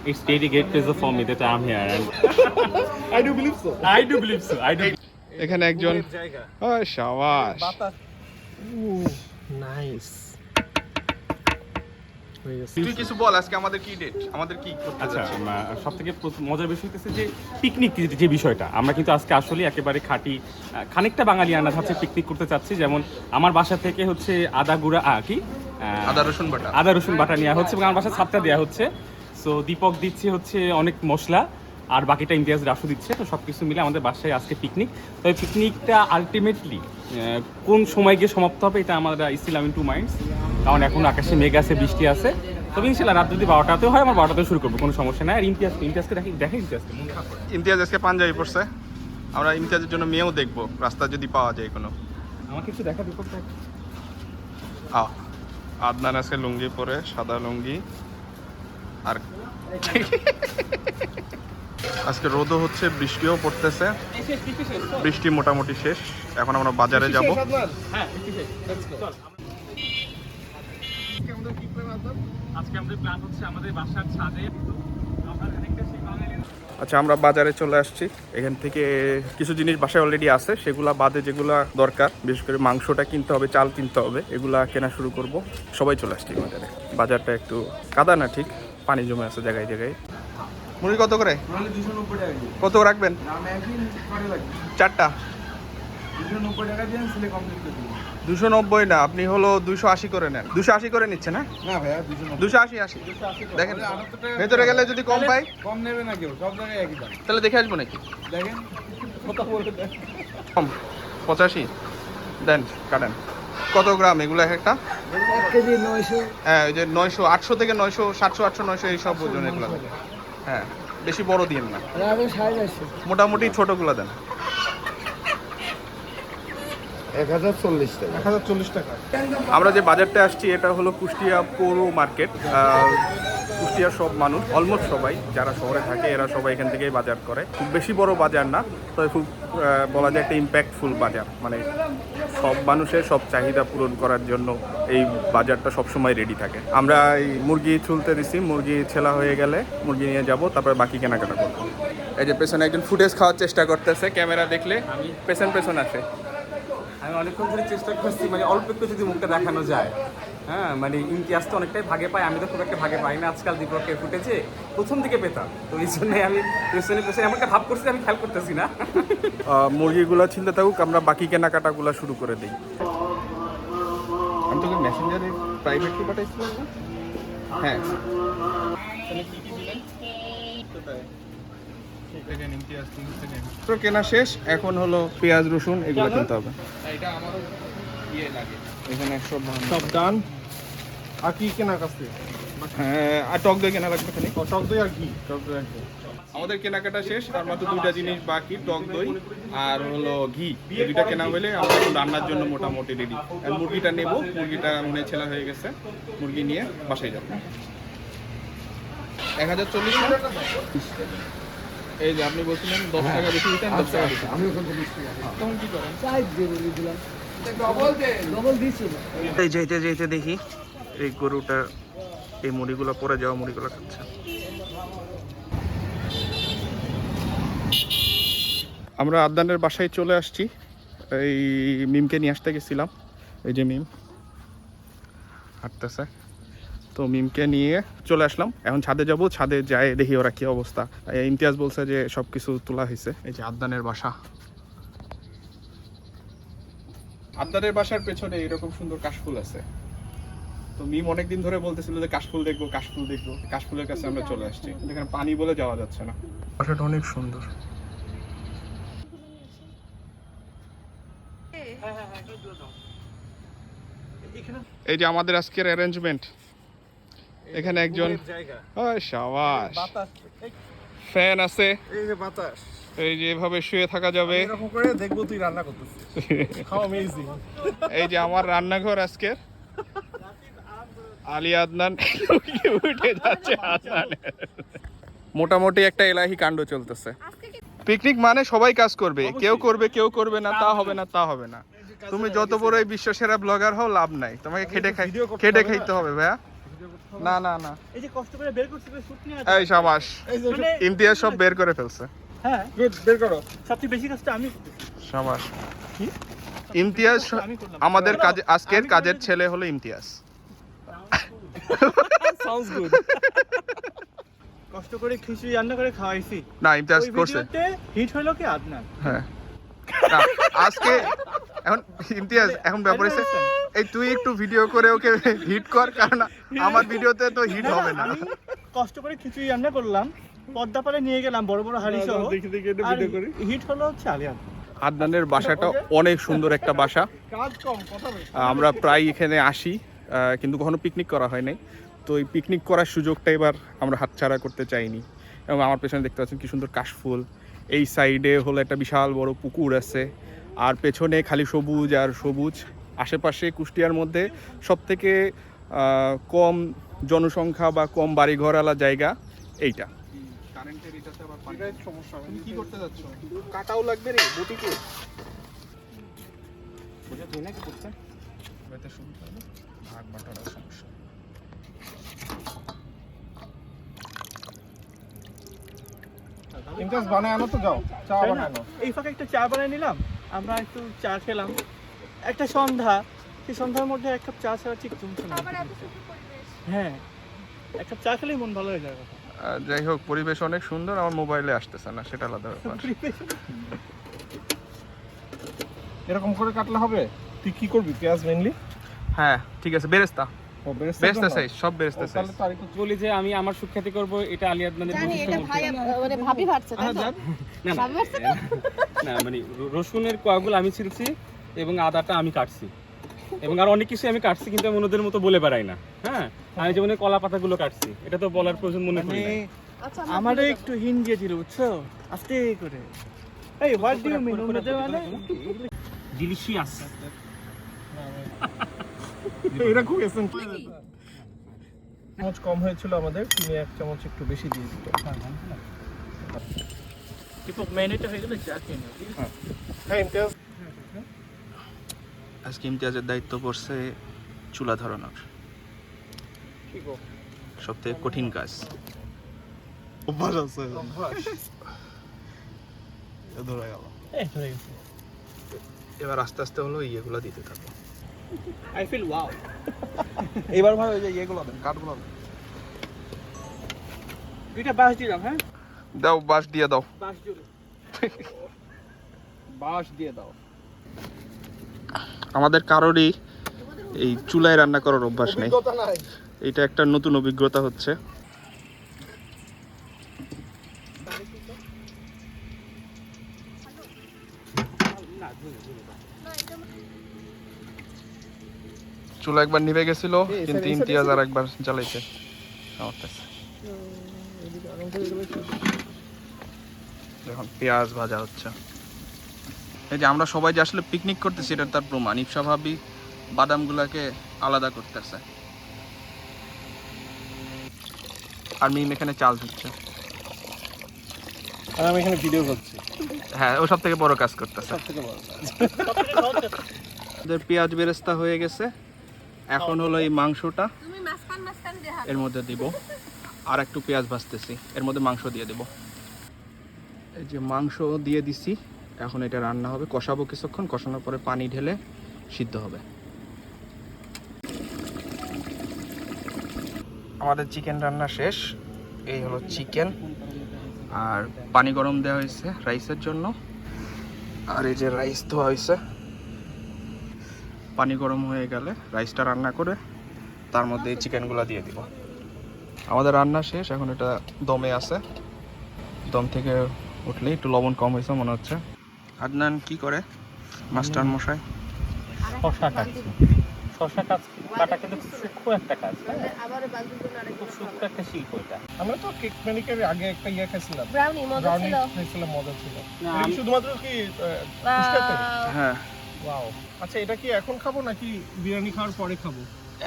It's really great pleasure for me that I'm here. And I do believe so. I do believe so. I do. এখানে একজন শাবাশ nice. তুই কিছু বল আজকে আমাদের কি ডেট, আমাদের কি করতে আচ্ছা, যাচ্ছি? সবথেকে মজার বিষয় হচ্ছে যে পিকনিক যে বিষয়টা, আমরা কিন্তু আজকে আসলে একেবারে খাঁটি খানিকটা বাঙালি আনা হচ্ছে পিকনিক করতে চাচ্ছি। যেমন আমার বাসা থেকে হচ্ছে আদা রসুন বাটা নেওয়া হচ্ছে এবং আমার বাসায় ছাপটা দেওয়া হচ্ছে। সো দীপক দিচ্ছে হচ্ছে অনেক মশলা আর বাকিটা ইমতিয়াজ রাসু দিচ্ছে। তো সব কিছু মিলে আমাদের বাসায় আজকে পিকনিক। তবে পিকনিকটা আলটিমেটলি কোন সময় গিয়ে সমাপ্ত হবে এটা আমরা still I in two minds, কারণ এখন আকাশে মেঘ আছে, বৃষ্টি আছে। তবে ইনশাল্লাহ রাত যদি 12টাতেও হয় আমার 12টাতেও শুরু করবো, কোনো সমস্যা নাই। আর ইমতিয়াজকে দেখে ইমতিয়াজ আজকে পাঞ্জাবি পড়ছে, আমরা ইমতিয়াজের জন্য মেয়েও দেখবো রাস্তা যদি পাওয়া যায় কোনো। আমাকে একটু দেখা দীপক দেখ। আদনান আজকে লুঙ্গি পরে, সাদা লুঙ্গি। আর আজকে রোদও হচ্ছে, বৃষ্টিও পড়তেছে, বৃষ্টি মোটামুটি শেষ। এখন আমরা বাজারে যাব। আজকে আমাদের প্ল্যান হচ্ছে আমাদের বাসার ছাদে। আচ্ছা, আমরা বাজারে চলে আসছি। এখান থেকে কিছু জিনিস বাসায় অলরেডি আছে, সেগুলা বাদে যেগুলা দরকার, বিশেষ করে মাংসটা কিনতে হবে, চাল কিনতে হবে, এগুলা কেনা শুরু করব। সবাই চলে আসছি বাজারে। বাজারটা একটু কাদা না, ঠিক পানি জমে আছে জায়গায় জায়গায়। মুড়ি কত করে? কত রাখবেন? 4টা 290 না, আপনি হলো 280 করে নেন। 280 করে নিচ্ছেন? হ্যাঁ না ভাইয়া, 280 দেখেন, ভেতরে গেলে যদি কম পাই। কম নেবে না কেউ, সব জায়গায় একই দাম। তাহলে দেখে আসবো নাকি? দেখেন কম 85 দেন, কাটেন। কত গ্রাম এগুলো একটা? 1 কেজি 900। হ্যাঁ, ওই যে 900, 800 থেকে 900, 700, 800, 900 এই সব ওজন এগুলো। হ্যাঁ, বেশি বড় দিন না, মোটামুটি ছোটগুলো দেন। 1040 টাকা। আমরা যে বাজারটা আসছি এটা হলো কুষ্টিয়া পৌর মার্কেট। কুষ্টিয়ার সব মানুষ, অলমোস্ট সবাই যারা শহরে থাকে এরা সবাই এখান থেকেই বাজার করে। খুব বেশি বড় বাজার না, তবে খুব বলা যায় একটা ইম্প্যাক্টফুল বাজার। মানে সব মানুষের সব চাহিদা পূরণ করার জন্য এই বাজারটা সবসময় রেডি থাকে। আমরা এই মুরগি ছুলতে দিছি, মুরগি ছেলা হয়ে গেলে মুরগি নিয়ে যাব, তারপরে বাকি কেনাকাটা করবো। এই যে পেছনে একজন ফুটেজ খাওয়ার চেষ্টা করতেছে, ক্যামেরা দেখলে পেছন আসে। আমি অনেকক্ষণ ধরে চেষ্টা করছি, মানে অল্প একটু যদি মুখটা দেখানো যায়। হ্যাঁ, মানে ইমতিয়াজ তো অনেকটাই ভাগে পায়, আমি তো খুব একটা ভাগে পাই না। আজকাল দীপকের ফুটেছে প্রথম দিকে পেতাম, তো এই জন্যে আমি পেছনে এমন একটা ভাব করছি, আমি খেয়াল করতেছি না। মুরগিগুলো ছিলতে থাকুক, আমরা বাকি কেনাকাটাগুলো শুরু করে দিই। আমি তোকে মেসেঞ্জারে প্রাইভেটলি পাঠাইছিলাম না? হ্যাঁ, কেনা শেষ। এখন হলো পেঁয়াজ রসুন এগুলো কিনতে হবে। এখানে সব ডান। আর কি কেনা কাছে? হ্যাঁ, আর টক দই কেনা লাগবে খালি। টক দই আর ঘি। আমাদের কেনাকাটা শেষ, আর মাত্র 2টা জিনিস বাকি, টক দই আর হলো ঘি। এই 2টা কেনা হলে আমরা রান্নার জন্য মোটামুটি রেডি। আর মুরগিটা নেব, মুরগিটা মনে ছেলা হয়ে গেছে, মুরগি নিয়ে বাসায় যাব। 1040 টাকা। এই যে আপনি বলছিলেন 10 টাকা বেশি দিতেন, 10 টাকা দিতেন। আমি ওখান থেকে 20 টাকা। তখন কি করেন? চাই দিয়ে দিলাম। ডবল দিছিল। এই যেতে দেখি এই গরুটা এই মুড়িগুলো পরে যাওয়া মুড়িগুলো খাচ্ছে। আমরা আদনানের বাসায় চলে আসছি। এই মিমকে নিয়ে আসতে গেছিলাম, এই যে মিম হাঁটতেছে, তো মিমকে নিয়ে চলে আসলাম। এখন ছাদে যাব, ছাদে যায় দেখি ওরা কি অবস্থা। ইমতিয়াজ বলছে যে সবকিছু তোলা হয়েছে। এই যে আদনানের বাসা। আদনানের বাসার পেছনে এরকম সুন্দর কাশফুল আছে। তো মিম অনেকদিন ধরে বলতেছিল যে কাশফুল দেখবো। কাশফুলের কাছে আমরা চলে আসছি, এখানে পানি বলে যাওয়া যাচ্ছে না। বাসাটা অনেক সুন্দর। এই যে আমাদের আজকের অ্যারেঞ্জমেন্ট। এখানে একজন শাবাশ, ফ্যান আছে, এই যে বাতাস, এই যে এভাবে শুয়ে থাকা যাবে। এরকম করে দেখবো তুই রান্না করতেছিস, হাউ অ্যামেজিং। এই যে আমার রান্নাঘর আজকের। আলী আদনান উঠে যাচ্ছে। মোটামুটি একটা এলাহি কাণ্ড চলতেছে। পিকনিক মানে সবাই কাজ করবে, কেউ করবে না, তা হবে না। তুমি যত বড় বিশ্ব সেরা ব্লগার হও, লাভ নাই, তোমাকে খেটে খাইতে হবে ভাইয়া। না না না, এই যে কষ্ট করে বের করছে শুট নিয়ে এই শাবাশ, ইমতিয়াজ সব বের করে ফেলছে। হ্যাঁ গুড, বের করো। সবচেয়ে বেশি কষ্ট আমি করতেছি। শাবাশ। কি? ইমতিয়াজ আমি করলাম। আমাদের কাজে আজকের কাজের ছেলে হলো ইমতিয়াজ। Sounds good. কষ্ট করে খিচুড়ি রান্না করে খাওয়াইছি। না, ইমতিয়াজ ওই করছে। ভিডিওতে হিট হলো কি আদনান? হ্যাঁ না, আজকে এখন ইমতিয়াজ এখন ব্যাপার হচ্ছে এই তুই একটু ভিডিও করে ওকে হিট কর, কারণ আমার ভিডিওতে তো হিট হবে না। আমি কষ্ট করে খিচুড়ি রান্না করলাম, পর্দা পারে নিয়ে গেলাম বড় বড় হাঁড়ি সহ। হিট হলো হচ্ছে আলিয়ান। আদনানের বাসাটা অনেক সুন্দর একটা বাসা। কাজ কম, কথা বেশি। আমরা প্রায় এখানে আসি, কিন্তু কখনো পিকনিক করা হয় নাই। তো এই পিকনিক করার সুযোগটা এবার আমরা হাতছাড়া করতে চাইনি। এবং আমার পেছনে দেখতে পাচ্ছেন কি সুন্দর কাশফুল। এই সাইডে হলো একটা বিশাল বড় পুকুর আছে, আর পেছনে খালি সবুজ আর সবুজ। আশেপাশে কুষ্টিয়ার মধ্যে সবথেকে কম জনসংখ্যা বা কম বাড়িঘরওয়ালা জায়গা এইটা। কারেন্টের এটাতে আবার পানির সমস্যা। তুমি কি করতে যাচ্ছ? কাটাও লাগবে রে বটিকে। বুঝা তুই না কি করছেন? এতে সুবিধা হলো ভাগ বাটার সমস্যা। ইমতিয়াজ বানায় আনো তো, যাও চা বানানো। এই ফাঁকে একটা চা বানিয়ে নিলাম, আমরা একটু চা খেলাম। একটা সন্ধ্যা, সেই সন্ধ্যার মধ্যে এক কাপ চা ছাড়া ঠিক জমছে না। হ্যাঁ, এক কাপ চা খেলেই মন ভালো হয়ে যাবে। যাই হোক, পরিবেশ অনেক সুন্দর, আমার মোবাইলে আসতেছে না, সেটা আলাদা ব্যাপার। এরকম করে কাটলে হবে? তুই কি করবি পেঁয়াজ মেইনলি? হ্যাঁ ঠিক আছে, বেরেস্তা ও বেরেস্তা সাইজ, সব বেরেস্তা সাইজ। তাহলে তো আরেকটু বলি যে আমি আমার সুখ্যাতি করব, এটা আলী আদনানের জানি বৈশিষ্ট্য এটা বলতে। ভাই মানে ভাবি ভাবছে তাই তো? না ভাবি ভাবছে তো? না মানে রসুনের কোয়াগুলো আমি ছিলছি এবং আদাটা আমি কাটছি এবং আর অনেক কিছু আমি কাটছি, কিন্তু আমি অন্যদের মতো বলে বেড়াই না। হ্যাঁ, আমি যেমন কলা পাতাগুলো কাটছি, এটা তো বলার প্রয়োজন মনে করি না। আচ্ছা আমারও একটু হিন দিয়ে দিল, বুঝছো, আস্তে করে। এই হোয়াট ডু ইউ মিন? ওনাদের মানে ডিলিশিয়াস। এটা খুব এসেন্সিয়াল। চামচ কম হয়েছিল আমাদের, তুমি এক চামচ একটু বেশি দিয়ে দিতে। দীপক মেনুটা হয়ে গেলে চা খেয়ে নিও, ঠিক আছে? হ্যাঁ ইমতিয়াজ, আজকে ইমতিয়াজের দায়িত্ব পড়ছে চুলা ধরানোর। কি গো সবথেকে কঠিন কাজ। অভ্যাস আছে। এ ধরে গেল। এই হয়ে গেছে। এবার আস্তে আস্তে হলো ইয়েগুলো দিতে থাকো। I feel wow. এবার ভাই ওই যে ইয়েগুলো দেন, কাঠগুলো দেন। দুইটা বাঁশ দিলাম, হ্যাঁ? দাও, বাঁশ দিয়ে দাও। বাঁশ জুড়ে। বাঁশ দিয়ে দাও। আমাদের কারোরই এই চুলায় রান্না করার অভ্যাস নেই, অভিজ্ঞতা নাই। এটা একটা নতুন অভিজ্ঞতা হচ্ছে। চুলা একবার নিভে গেছিল, কিন্তু ইমতিয়াজ আর একবার জ্বালাইছে। এখন পেঁয়াজ ভাজা হচ্ছে। এই যে আমরা সবাই যে আসলে পিকনিক করতেছি, এটা তার প্রমাণ। ইপসা ভাবি বাদামগুলাকে আলাদা করতেছে, আর মিম এখানে চাল ধুচ্ছে। আর আমি এখানে ভিডিও করছি। হ্যাঁ, ও সব থেকে বড় কাজ করতেছে। সবথেকে বড় কাজ। আমাদের পেঁয়াজ বেরেস্তা হয়ে গেছে, এখন হলো এই মাংসটা তুমি মাসকান দেহা এর মধ্যে দিব, আর একটু পেঁয়াজ ভাজতেছি, এর মধ্যে মাংস দিয়ে দেব। এই যে মাংস দিয়ে দিছি, এখন এটা রান্না হবে, কষাবো কিছুক্ষণ, কষানোর পরে পানি ঢেলে সিদ্ধ হবে। আমাদের চিকেন রান্না শেষ। এই হলো চিকেন, আর পানি গরম দেওয়া হয়েছে রাইসের জন্য, আর এই যে রাইস ধোয়া হয়েছে। পানি গরম হয়ে গেলে রাইসটা রান্না করে তার মধ্যে এই চিকেনগুলো দিয়ে দিব। আমাদের রান্না শেষ, এখন এটা দমে আছে। দম থেকে উঠলে একটু লবণ কম হয়েছে মনে হচ্ছে। আদনান কি করে মাস্টার মশাই? শশা কাটছি। শশা কাটা কিন্তু সূক্ষ্ম একটা কাজ, আবার বালতির জন্য আরেকটা খুব সূক্ষ্ম একটা শিল্প এটা। আমরা তো কেক ম্যানিকের আগে একটা ইয়ে খাইছিলাম, ব্রাউনি মজা ব্রাউনি ছিল। খাইছিলাম, মজা ছিল। না, এটা কি আমি- শুধুমাত্র কি কুষ্টিয়াতে? হ্যাঁ, ওয়াও। আচ্ছা, এটা কি এখন খাবো নাকি বিরিয়ানি খাওয়ার পরে খাবো?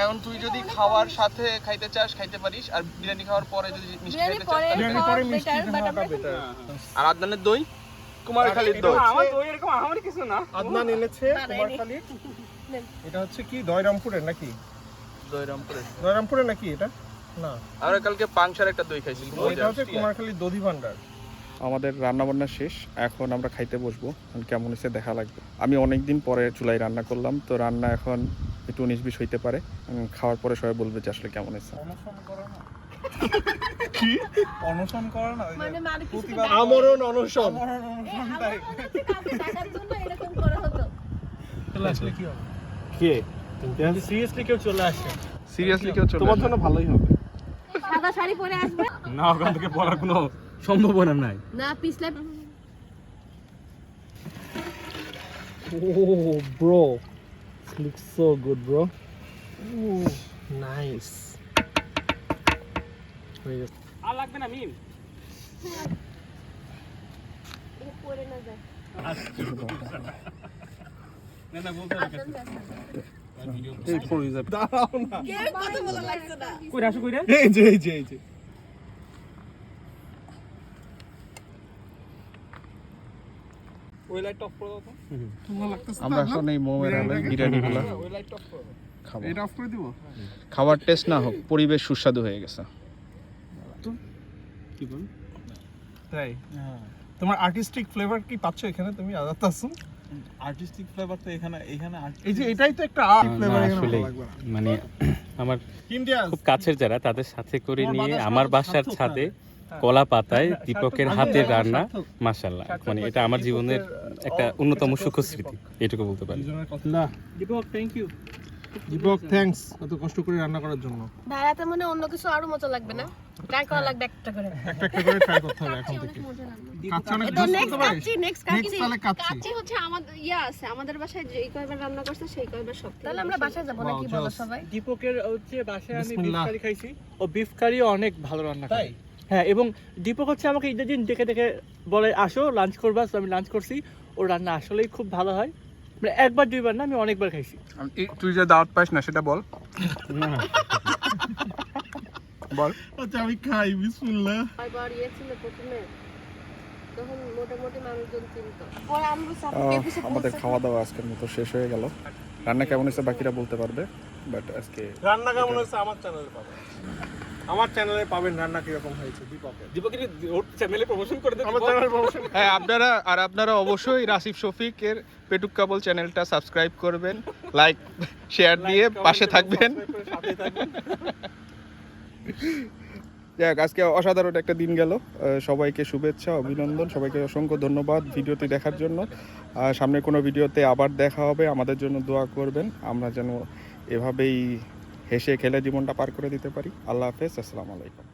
এখন তুই যদি খাওয়ার সাথে খাইতে চাস খাইতে পারিস, আর বিরিয়ানি খাওয়ার পরে যদি মিষ্টি বিরিয়ানি খাইতে চাস পরে বিরিয়ানি পরে খাওয়া মিষ্টি better, but খাওয়াটা আমরা বেটার। আর আদনানের দই, কুমারখালীর দই। এটা- আমার দই এরকম আমার কিছু না। আদনান এনেছে না, না, কুমারখালী। এটা হচ্ছে কি দয়রামপুরের নাকি? দইরামপুরের। দয়রামপুরের নাকি এটা? না, আমরা কালকে পাংশার একটা দই খাইছি। এটা হচ্ছে কুমারখালী দধি ভান্ডার। আমাদের রান্নাবান্না শেষ, এখন আমরা খাইতে বসবো। কেমন হয়েছে দেখা লাগবে। আমি অনেকদিন পরে চুলায় রান্না করলাম, তো রান্না এখন একটু 19-20 হইতে পারে। খাওয়ার পরে সবাই বলবে যে আসলে কেমন হয়েছে। কি অনশন করে না? মানে মানে কিছু আমরণ অনশন। টাকার জন্য এরকম করা হতো। তাহলে আসলে কি হবে? কে সিরিয়াসলি কেউ চলে আসে? সিরিয়াসলি কেউ চলে তোমার জন্য ভালোই হবে। সাদা শাড়ি পরে আসবে না, ওখান থেকে পড়ার কোনো সম্ভাবনা নাই। না পিছলে Oh, bro. Looks so good, bro. Ooh, nice. আর লাগবে না মিম। পরে না যায় না না, বলতে হবে। এই পড়ে যাবে। দাঁড়াও না। কেউ কথা বলা লাগছে না কই রাসু কই রে? এই যে। ওই লাইট অফ করে দাও তো। তোমার লাগতেছে আমরা এখন এই মোমের আলো বিরিয়ানিগুলো ওই লাইট অফ করে দাও। খাবো। এটা অফ করে দিব? খাবার টেস্ট না হোক, পরিবেশ সুস্বাদু হয়ে গেছে। কি বল? তাই তোমার আর্টিস্টিক ফ্লেভার কি পাচ্ছ এখানে তুমি আজাদ তাসুম? আর্টিস্টিক ফ্লেভার তো এখানে এই যে এটাই তো একটা আর্ট ফ্লেভার এখানে আসলে ভালো লাগবে না। মানে আমার ইন্ডিয়া খুব কাছের যারা, তাদের সাথে করে তোমার নিয়ে বাজার আমার বাসার সার্থক ছাদে না। কলা পাতায় দীপকের সার্থক হাতের মানে রান্না, সার্থক। মাশাআল্লাহ, সার্থক মানে হচ্ছে এটা আমার জীবনের দীপকের একটা অন্যতম সুখ স্মৃতি, এটুকু বলতে পারি। দুজনের কথা। না Deepak thank you. Deepak thanks এত কষ্ট করে রান্না করার জন্য। ভাড়াতে মনে অন্য কিছু আরো মজা লাগবে না? ট্রাই করা লাগবে একটা করে। একটা করে ট্রাই করতে হবে এখন থেকে। মজা লাগবে। কাচ্চি অনেক এটা মিস নেক্সট করতে পারিস? কাচ্চি নেক্সট তাহলে কাচ্চি। হচ্ছে আমাদের আছে আমাদের বাসায় যেই কয়বার রান্না করছে সেই কয়বার সব। তাহলে আমরা বাসায় যাব না কি বলো সবাই? দীপকের হচ্ছে বাসায় আমি বিফ বিসমিল্লাহ। কারি খাইছি, ও বিফ কারি অনেক ভালো রান্না করে। তাই? হ্যাঁ, এবং দীপক হচ্ছে আমাকে ঈদের দিন দেখে বলে আসো লাঞ্চ করবা, তো আমি লাঞ্চ করছি। ওর রান্না আসলেই খুব ভালো হয়, মানে একবার দুইবার না, আমি অনেকবার খাইছি। তুই যে দাওয়াত পাস না সেটা বল। বল। আচ্ছা আমি খাই বিসমিল্লাহ। কয়বার ছিল প্রথমে তখন মোটামুটি মানুষজন চিনতো। পরে আমরা সাপোর্ট আমাদের খাওয়া দাওয়া আজকের মতো শেষ হয়ে গেল। রান্না কেমন হয়েছে বাকিরা বলতে পারবে, বাট আজকে রান্না কেমন হয়েছে আমার চ্যানেলে পাবেন। আমার চ্যানেলে পাবেন রান্না কিরকম হয়েছে দীপকের। দীপকের ওর চ্যানেলে প্রমোশন করে দেন। আমার চ্যানেলে প্রমোশন। হ্যাঁ, আপনারা অবশ্যই রাসিফ শফিকের পেটুক কাপল চ্যানেলটা সাবস্ক্রাইব করবেন, লাইক শেয়ার দিয়ে পাশে থাকবেন। যাক, আজকে অসাধারণ একটা দিন গেল। সবাইকে শুভেচ্ছা, অভিনন্দন, সবাইকে অসংখ্য ধন্যবাদ ভিডিওটি দেখার জন্য। সামনে কোনো ভিডিওতে আবার দেখা হবে, আমাদের জন্য দোয়া করবেন, আমরা যেন এভাবেই হেসে খেলে জীবনটা পার করে দিতে পারি। আল্লাহ হাফেজ, আসসালামু আলাইকুম।